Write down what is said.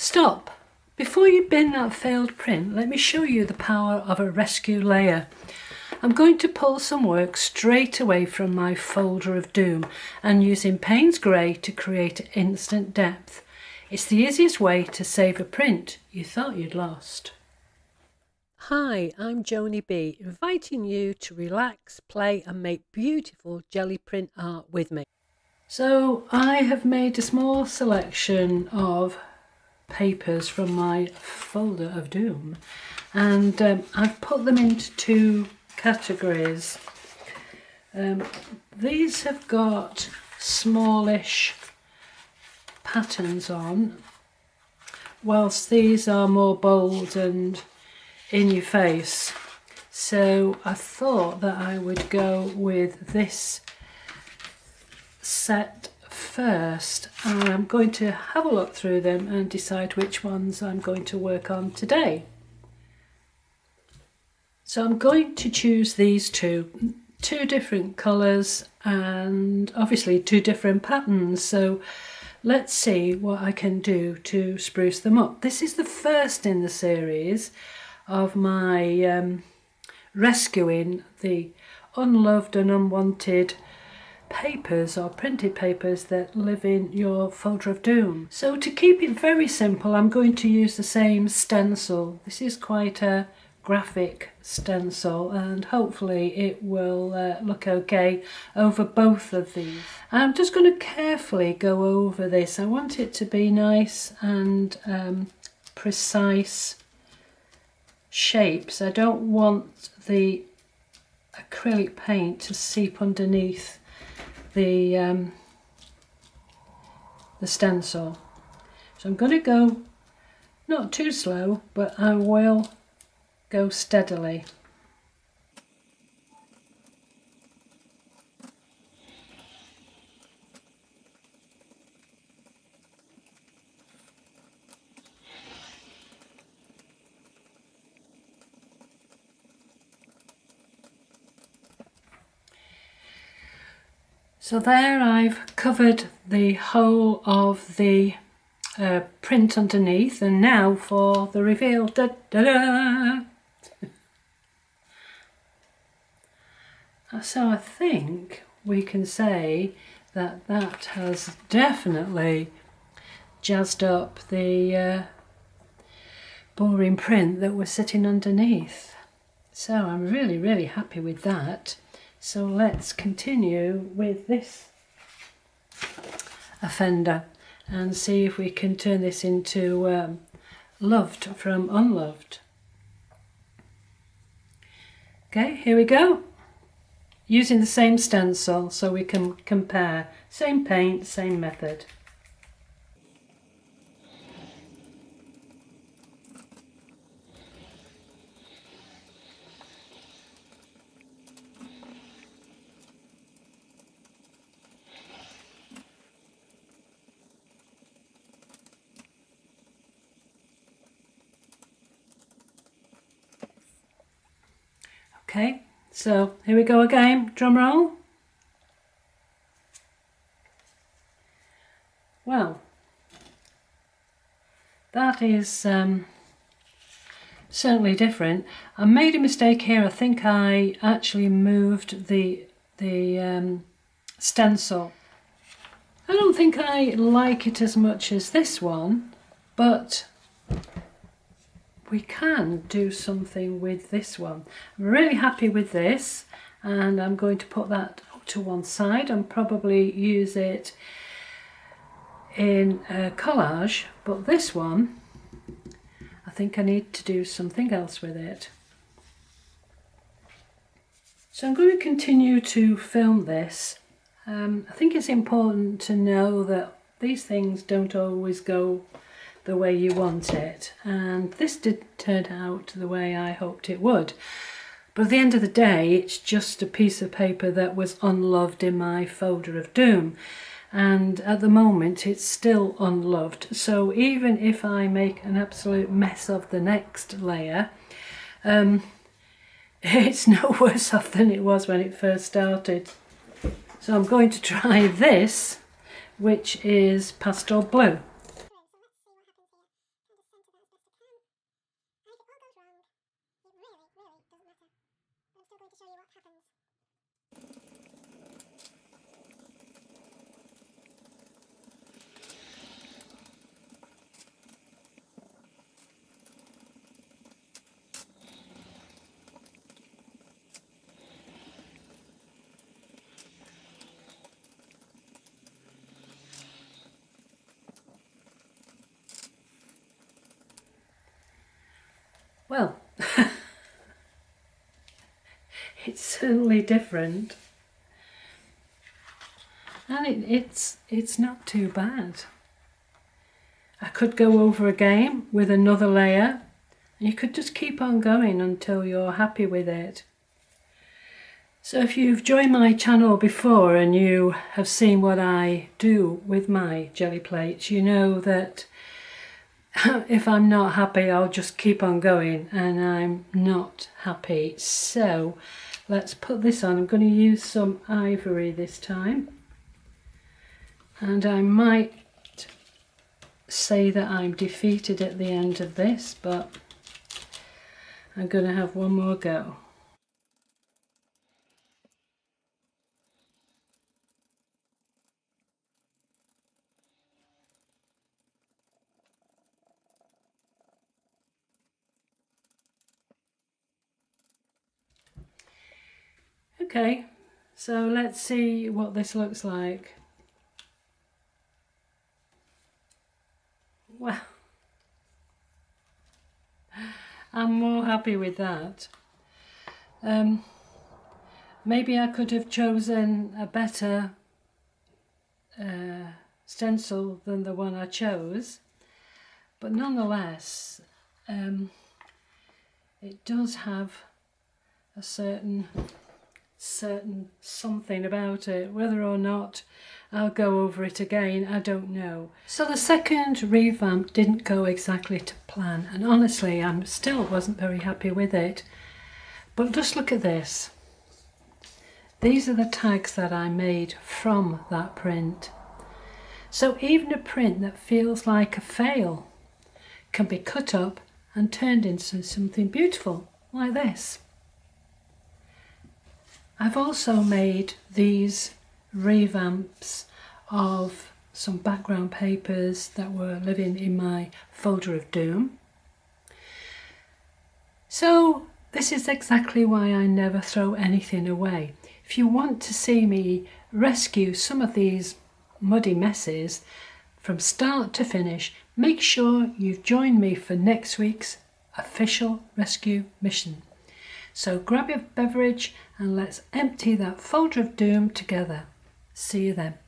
Stop! Before you bin that failed print, let me show you the power of a rescue layer. I'm going to pull some work straight away from my folder of doom and using Payne's Grey to create instant depth. It's the easiest way to save a print you thought you'd lost. Hi, I'm Joni B, inviting you to relax, play and make beautiful jelly print art with me. So I have made a small selection of papers from my folder of doom, and I've put them into two categories. These have got smallish patterns on, whilst these are more bold and in your face. So I thought that I would go with this set first, and I'm going to have a look through them and decide which ones I'm going to work on today. So I'm going to choose these two different colours and obviously two different patterns, so let's see what I can do to spruce them up. This is the first in the series of my rescuing the unloved and unwanted papers or printed papers that live in your folder of doom. So to keep it very simple, I'm going to use the same stencil. This is quite a graphic stencil and hopefully it will look okay over both of these. I'm just going to carefully go over this. I want it to be nice and precise shapes. I don't want the acrylic paint to seep underneath the stencil. So I'm going to go not too slow, but I will go steadily. So there I've covered the whole of the print underneath, and now for the reveal. Da, da, da. So I think we can say that that has definitely jazzed up the boring print that was sitting underneath. So I'm really happy with that. So let's continue with this offender and see if we can turn this into loved from unloved. Okay, here we go. Using the same stencil so we can compare. Same paint, same method. Okay, so here we go again, drum roll. Well, that is certainly different. I made a mistake here. I think I actually moved the stencil. I don't think I like it as much as this one, but we can do something with this one. I'm really happy with this, and I'm going to put that up to one side and probably use it in a collage, but this one I think I need to do something else with it. So I'm going to continue to film this. I think it's important to know that these things don't always go the way you want it, and this did turn out the way I hoped it would, but at the end of the day it's just a piece of paper that was unloved in my folder of doom, and at the moment it's still unloved. So even if I make an absolute mess of the next layer, it's no worse off than it was when it first started. So I'm going to try this, which is pastel blue. still going to show you what happens. Well, it's certainly different, and it's not too bad. I could go over again with another layer. You could just keep on going until you're happy with it. So if you've joined my channel before and you have seen what I do with my jelly plates, you know that if I'm not happy, I'll just keep on going, and I'm not happy. So let's put this on. I'm going to use some ivory this time, and I might say that I'm defeated at the end of this, but I'm going to have one more go. Okay, so let's see what this looks like. Well, I'm more happy with that. Maybe I could have chosen a better stencil than the one I chose, but nonetheless it does have a certain something about it. Whether or not I'll go over it again, I don't know. So the second revamp didn't go exactly to plan, and honestly I still wasn't very happy with it. But just look at this. These are the tags that I made from that print. So even a print that feels like a fail can be cut up and turned into something beautiful like this. I've also made these revamps of some background papers that were living in my folder of doom. So this is exactly why I never throw anything away. If you want to see me rescue some of these muddy messes from start to finish, make sure you've joined me for next week's official rescue mission. So grab your beverage and let's empty that folder of doom together. See you then.